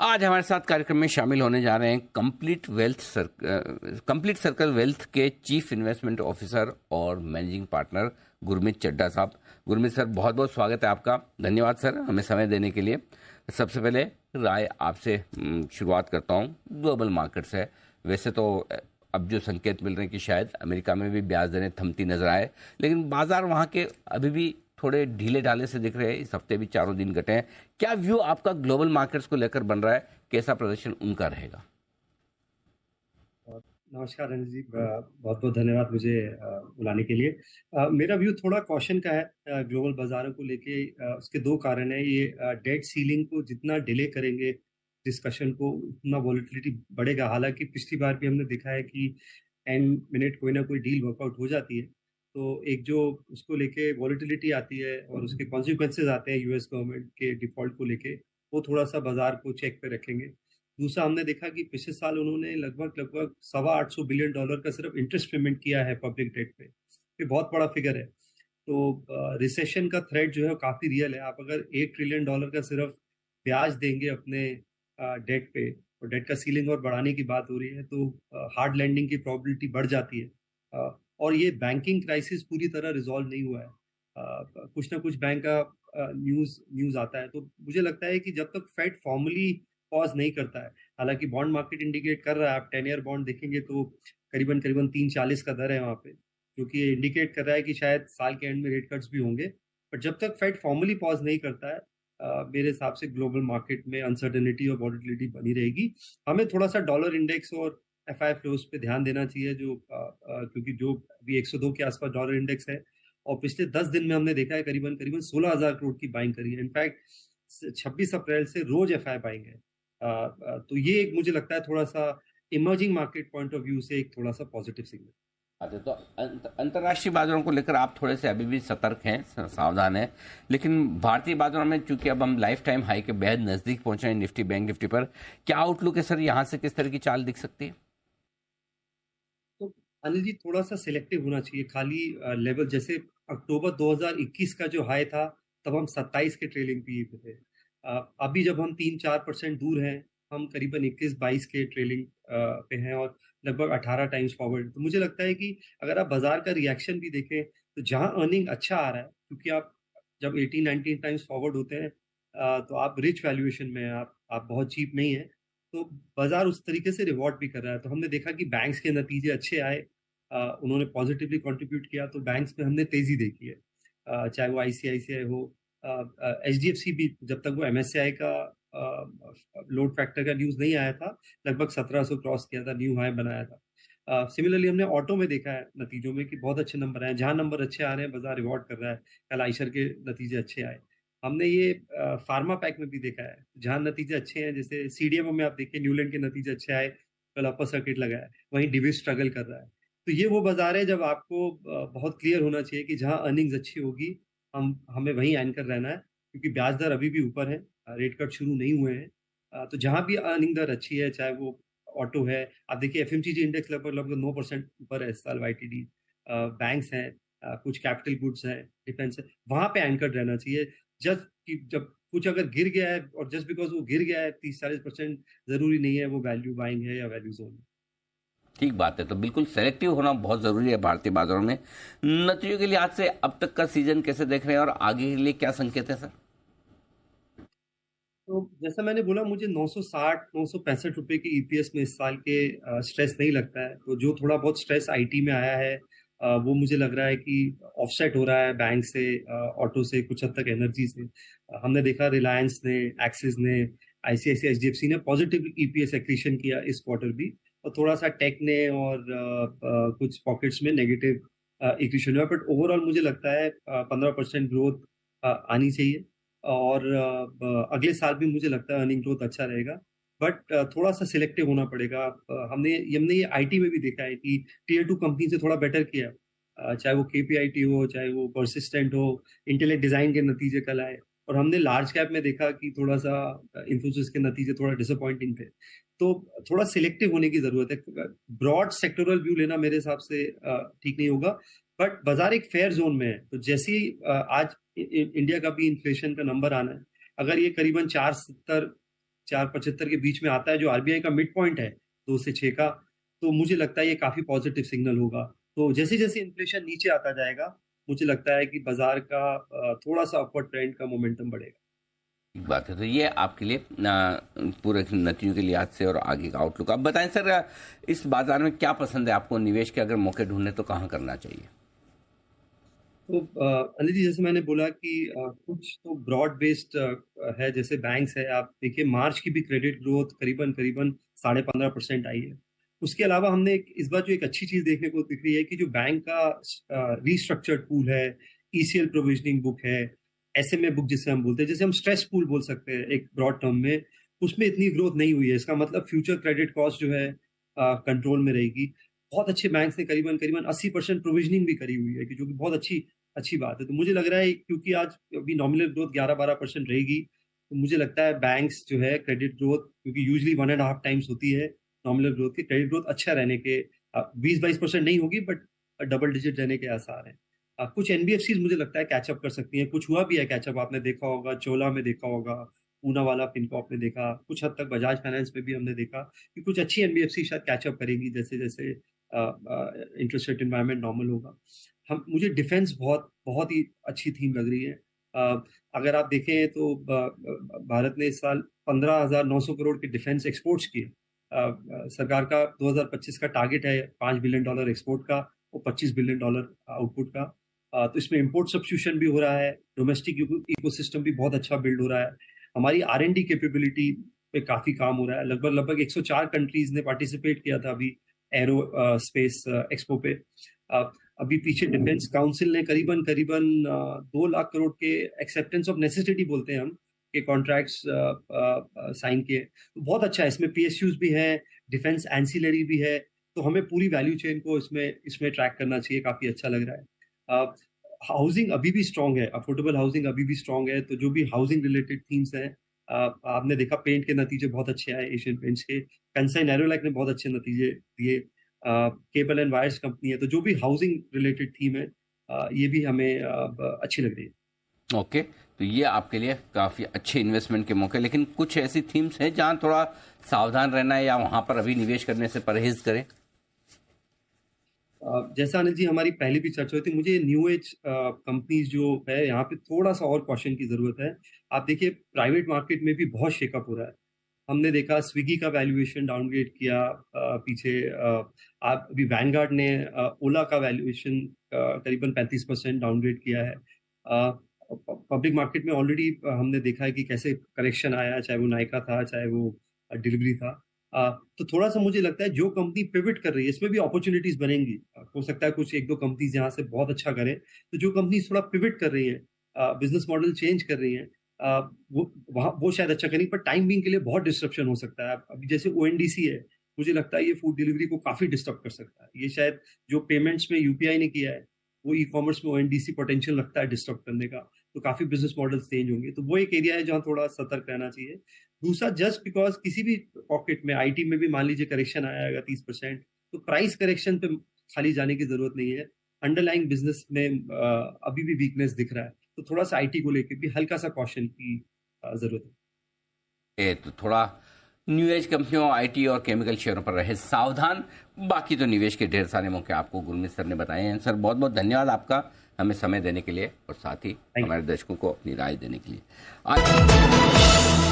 आज हमारे साथ कार्यक्रम में शामिल होने जा रहे हैं कंप्लीट सर्कल वेल्थ के चीफ इन्वेस्टमेंट ऑफिसर और मैनेजिंग पार्टनर गुरमीत चड्ढा साहब। गुरमीत सर, बहुत बहुत स्वागत है आपका। धन्यवाद सर हमें समय देने के लिए। सबसे पहले राय आपसे शुरुआत करता हूं। ग्लोबल मार्केट्स है, वैसे तो अब जो संकेत मिल रहे हैं कि शायद अमेरिका में भी ब्याज दरें थमती नजर आए, लेकिन बाजार वहां के अभी भी थोड़े ढीले ढाले से दिख रहे हैं। इस हफ्ते भी चारों दिन घटे हैं। क्या व्यू आपका ग्लोबल मार्केट्स को लेकर बन रहा है? कैसा प्रदर्शन उनका रहेगा? नमस्कार रंजित जी, बहुत बहुत धन्यवाद मुझे बुलाने के लिए। मेरा व्यू थोड़ा कॉशन का है ग्लोबल बाजारों को लेके। उसके दो कारण है। ये डेट सीलिंग को जितना डिले करेंगे डिस्कशन को, उतना वॉलेटिलिटी बढ़ेगा। हालांकि पिछली बार भी हमने देखा है कि एंड मिनट कोई ना कोई डील वर्कआउट हो जाती है, तो एक जो उसको लेके वॉलेटिलिटी आती है और उसके कॉन्सिक्वेंसेज आते हैं यूएस गवर्नमेंट के डिफॉल्ट को लेके, वो थोड़ा सा बाजार को चेक पे रखेंगे। दूसरा, हमने देखा कि पिछले साल उन्होंने लगभग लगभग $825 बिलियन का सिर्फ इंटरेस्ट पेमेंट किया है पब्लिक डेट पे। ये बहुत बड़ा फिगर है। तो रिसेशन का थ्रेट जो है वो काफी रियल है। आप अगर $1 ट्रिलियन का सिर्फ ब्याज देंगे अपने डेट पे, और डेट का सीलिंग और बढ़ाने की बात हो रही है, तो हार्ड लैंडिंग की प्रोबेबिलिटी बढ़ जाती है। और ये बैंकिंग क्राइसिस पूरी तरह रिजॉल्व नहीं हुआ है। कुछ ना कुछ बैंक का न्यूज आता है। तो मुझे लगता है कि जब तक फेड फॉर्मली पॉज नहीं करता है, हालांकि बॉन्ड मार्केट इंडिकेट कर रहा है, आप 10 ईयर बॉन्ड देखेंगे तो करीबन करीबन 3.40 का दर है वहाँ पे, जो कि ये इंडिकेट कर रहा है कि शायद साल के एंड में रेट कट्स भी होंगे। पर जब तक फेड फॉर्मली पॉज नहीं करता है, मेरे हिसाब से ग्लोबल मार्केट में अनसर्टेनिटी और वॉलेटिलिटी बनी रहेगी। हमें थोड़ा सा डॉलर इंडेक्स और एफआई फ्लोज पे ध्यान देना चाहिए, जो क्योंकि जो अभी 102 के आसपास डॉलर इंडेक्स है, और पिछले 10 दिन में हमने देखा है करीबन करीबन 16,000 करोड़ की बाइंग करी है। इनफैक्ट 26 अप्रैल से रोज एफआई बाइंग है। तो ये एक मुझे लगता है थोड़ा सा emerging market point of view से एक थोड़ा सा पॉजिटिव सिग्नल। तो अंतर्राष्ट्रीय बाजारों को लेकर आप थोड़े से अभी भी सतर्क हैं, सावधान हैं, लेकिन भारतीय बाजारों में चूंकि अब हम लाइफ टाइम हाई के बेहद नजदीक पहुंचे हैं निफ्टी बैंक निफ्टी पर, क्या आउटलुक है सर? यहाँ से किस तरह की चाल दिख सकती है? तो अनिल जी, थोड़ा सा सिलेक्टिव होना चाहिए। खाली लेवल जैसे अक्टूबर 2021 का जो हाई था, तब हम 27 के ट्रेलिंग पीई पे थे। अभी जब हम 3-4% दूर हैं, हम करीबन 21-22 के ट्रेलिंग पे हैं और लगभग 18 टाइम्स फॉरवर्ड। तो मुझे लगता है कि अगर आप बाजार का रिएक्शन भी देखें, तो जहां अर्निंग अच्छा आ रहा है, क्योंकि आप जब 18-19 टाइम्स फॉरवर्ड होते हैं, तो आप रिच वैल्यूएशन में हैं, आप बहुत चीप नहीं है। तो बाजार उस तरीके से रिवॉर्ड भी कर रहा है। तो हमने देखा कि बैंक्स के नतीजे अच्छे आए, उन्होंने पॉजिटिवली कंट्रीब्यूट किया, तो बैंक्स में हमने तेजी देखी है। चाहे वो आईसीआईसीआई हो, एचडीएफसी भी, जब तक वो एमएससीआई का लोड फैक्टर का न्यूज नहीं आया था, लगभग 1700 क्रॉस किया था, न्यू हाई बनाया था। सिमिलरली हमने ऑटो में देखा है नतीजों में कि बहुत अच्छे नंबर आए। जहां नंबर अच्छे आ रहे हैं, बाजार रिवॉर्ड कर रहा है। कल आइशर के नतीजे अच्छे आए। हमने ये फार्मा पैक में भी देखा है, जहां नतीजे अच्छे हैं, जैसे सीडीएमओ में आप देखिए न्यूलैंड के नतीजे अच्छे आए, कल अपर सर्किट लगा है। वहीं डिविस स्ट्रगल कर रहा है। तो ये वो बाजार है जब आपको बहुत क्लियर होना चाहिए कि जहां अर्निंग्स अच्छी होगी, हमें वहीं एंकर रहना है, क्योंकि ब्याज दर अभी भी ऊपर है, रेट कट शुरू नहीं हुए हैं। तो जहां भी अर्निंग दर अच्छी है, चाहे वो ऑटो है, आप देखिए एफएमसीजी इंडेक्स लगभग लगभग 9% ऊपर है इस साल वाईटीडी। बैंक्स हैं, कुछ कैपिटल गुड्स हैं, डिफेंस है, वहां पे एंकर रहना चाहिए। जस्ट कि जब कुछ अगर गिर गया है, और जस्ट बिकॉज वो गिर गया है 30-40%, जरूरी नहीं है वो वैल्यू बाइंग है या वैल्यू जोन है। ठीक बात है। तो बिल्कुल सेलेक्टिव होना बहुत जरूरी है भारतीय बाजारों में। नतीजों के लिहाज से अब तक का सीजन कैसे देख रहे हैं और आगे के लिए क्या संकेत है सर? तो जैसा मैंने बोला, मुझे 960-965 रुपए के ईपीएस में इस साल के स्ट्रेस नहीं लगता है। तो जो थोड़ा बहुत स्ट्रेस आईटी में आया है, वो मुझे लग रहा है कि ऑफसेट हो रहा है बैंक से, ऑटो से, कुछ हद तक एनर्जी से। हमने देखा रिलायंस ने, एक्सिस ने, आईसीआईसीआई, एचडीएफसी ने पॉजिटिव ईपीएस एक्रीशन किया इस क्वार्टर भी, और थोड़ा सा टेक ने और कुछ पॉकेट्स में नेगेटिव एक्रीशन हुआ। बट ओवरऑल मुझे लगता है 15% ग्रोथ आनी चाहिए। और अगले साल भी मुझे लगता है अर्निंग ग्रोथ अच्छा रहेगा। बट थोड़ा सा सिलेक्टिव होना पड़ेगा। हमने ये आईटी में भी देखा है कि टीयर 2 कंपनी से थोड़ा बेटर किया। चाहे वो केपीआईटी हो, चाहे वो परसिस्टेंट हो, इंटेलेक्ट डिजाइन के नतीजे कल आए। और हमने लार्ज कैप में देखा कि थोड़ा सा इंफोसिस के नतीजे थोड़ा डिसअपॉइंटिंग थे। तो थोड़ा सिलेक्टिव होने की जरूरत है। ब्रॉड सेक्टोरल व्यू लेना मेरे हिसाब से ठीक नहीं होगा। बट बाजार एक फेयर जोन में है। तो जैसे ही आज इंडिया का भी इन्फ्लेशन का नंबर आना है, अगर ये करीबन 4.70 4.75 के बीच में आता है, जो आरबीआई का मिड पॉइंट है 2 से 6 का, तो मुझे लगता है ये काफी पॉजिटिव सिग्नल होगा। तो जैसे जैसे इन्फ्लेशन नीचे आता जाएगा, मुझे लगता है कि बाजार का थोड़ा सा अपवर्ड ट्रेंड का मोमेंटम बढ़ेगा। ठीक बात है। तो ये आपके लिए पूरे नतीजों के लिहाज से और आगे का आउटलुक आप बताएं सर, इस बाजार में क्या पसंद है आपको? निवेश के अगर मौके ढूंढने तो कहाँ करना चाहिए? तो अनिल जी, जैसे मैंने बोला कि कुछ तो ब्रॉड बेस्ड है, जैसे बैंक्स है। आप देखिए मार्च की भी क्रेडिट ग्रोथ करीबन करीबन 15.5% आई है। उसके अलावा हमने इस बार जो एक अच्छी चीज देखने को दिख रही है कि जो बैंक का रिस्ट्रक्चर्ड पूल है, ईसीएल प्रोविजनिंग बुक है, एसएमए बुक जिसे हम बोलते हैं, जैसे हम स्ट्रेस पूल बोल सकते हैं एक ब्रॉड टर्म में, उसमें इतनी ग्रोथ नहीं हुई है। इसका मतलब फ्यूचर क्रेडिट कॉस्ट जो है कंट्रोल में रहेगी। बहुत अच्छे बैंक्स ने करीबन करीबन 80% प्रोविजनिंग भी करी हुई है, कि जो कि बहुत अच्छी बात है। तो मुझे लग रहा है क्योंकि आज अभी नॉमिनल ग्रोथ 11-12% रहेगी, तो मुझे लगता है बैंक्स जो है क्रेडिट ग्रोथ, क्योंकि यूजली 1.5 टाइम्स होती है नॉमिनल ग्रोथ की, क्रेडिट ग्रोथ अच्छा रहने के 20-22% नहीं होगी, बट डबल डिजिट रहने के आसार है। कुछ एनबीएफसी मुझे लगता है कैचअप कर सकती हैं, कुछ हुआ भी है कैचअप, आपने देखा होगा चोला में देखा होगा, पूनावाला फिनकॉर्प में देखा, कुछ हद तक बजाज फाइनेंस में भी हमने देखा कि कुछ अच्छी एनबीएफसी शायद कैचअप करेगी जैसे जैसे इंटरेस्ट रेट एनवायरनमेंट नॉर्मल होगा। हम मुझे डिफेंस बहुत ही अच्छी थीम लग रही है। अगर आप देखें तो भारत ने इस साल 15,900 करोड़ के डिफेंस एक्सपोर्ट्स किए। सरकार का 2025 का टारगेट है $5 बिलियन एक्सपोर्ट का और $25 बिलियन आउटपुट का। तो इसमें इंपोर्ट सब्स्टिट्यूशन भी हो रहा है, डोमेस्टिक इकोसिस्टम भी बहुत अच्छा बिल्ड हो रहा है, हमारी R&D कैपेबिलिटी पे काफी काम हो रहा है। लगभग 104 कंट्रीज ने पार्टिसिपेट किया था अभी एरो स्पेस एक्सपो पे। अभी पीछे डिफेंस काउंसिल ने करीबन करीबन 2 लाख करोड़ के एक्सेप्टेंस ऑफ नेसेसिटी बोलते हैं हम, के कॉन्ट्रैक्ट्स साइन किए। तो बहुत अच्छा है, इसमें पीएसयूज भी है, डिफेंस एंसिलरी भी है, तो हमें पूरी वैल्यू चेन को इसमें ट्रैक करना चाहिए। काफी अच्छा लग रहा है। हाउसिंग अभी भी स्ट्रांग है, अफोर्डेबल हाउसिंग अभी भी स्ट्रांग है। तो जो भी हाउसिंग रिलेटेड थीम्स हैं, आपने देखा पेंट के नतीजे बहुत अच्छे आए एशियन पेंट्स के, कंसाइन एरोलैक ने बहुत अच्छे नतीजे दिए, केबल एंड वायर्स कंपनी है। तो जो भी हाउसिंग रिलेटेड थीम है, ये भी हमें अच्छी लग रही है। ओके, तो ये आपके लिए काफ़ी अच्छे इन्वेस्टमेंट के मौके, लेकिन कुछ ऐसी थीम्स हैं जहां थोड़ा सावधान रहना है या वहां पर अभी निवेश करने से परहेज करें? जैसा अनिल जी हमारी पहले भी चर्चा हुई थी, मुझे न्यू एज कंपनीज जो है यहाँ पे थोड़ा सा और कॉशन की जरूरत है। आप देखिए प्राइवेट मार्केट में भी बहुत शेकअप हो रहा है। हमने देखा स्विगी का वैल्यूएशन डाउनग्रेड किया पीछे। आप अभी वैनगार्ड ने ओला का वैल्यूएशन करीबन 35% डाउनग्रेड किया है। पब्लिक मार्केट में ऑलरेडी हमने देखा है कि कैसे करेक्शन आया, चाहे वो नायका था, चाहे वो डिलीवरी था। तो थोड़ा सा मुझे लगता है जो कंपनी पिवट कर रही है इसमें भी अपॉर्चुनिटीज बनेंगी। हो सकता है कुछ 1-2 कंपनीज यहाँ से बहुत अच्छा करें, तो जो कंपनी थोड़ा पिवट कर रही है, बिजनेस मॉडल चेंज कर रही है, वो शायद अच्छा करेंगे, पर टाइम बीइंग के लिए बहुत डिस्ट्रप्शन हो सकता है। अभी जैसे ओएनडीसी है, मुझे लगता है ये फूड डिलीवरी को काफी डिस्टर्ब कर सकता है। ये शायद जो पेमेंट्स में यूपीआई ने किया है, वो ई कॉमर्स में ओएनडीसी पोटेंशियल रखता है डिस्टर्ब करने का, तो काफी बिजनेस मॉडल्स चेंज होंगे। तो वो एक एरिया है जहाँ थोड़ा सतर्क रहना चाहिए। दूसरा, जस्ट बिकॉज किसी भी पॉकेट में, आईटी में भी मान लीजिए करेक्शन आएगा 30%, तो प्राइस करेक्शन पे खाली जाने की जरूरत नहीं है। अंडरलाइंग बिजनेस में अभी भी वीकनेस दिख रहा है, तो थोड़ा सा आईटी को लेकर भी हल्का सा कॉशन की जरूरत है। तो थोड़ा न्यू एज कंपनियों, आईटी और केमिकल शेयरों पर रहे सावधान। बाकी तो निवेश के ढेर सारे मौके आपको गुरमीत सर ने बताए हैं। सर बहुत बहुत धन्यवाद आपका हमें समय देने के लिए और साथ ही हमारे दर्शकों को अपनी राय देने के लिए। आज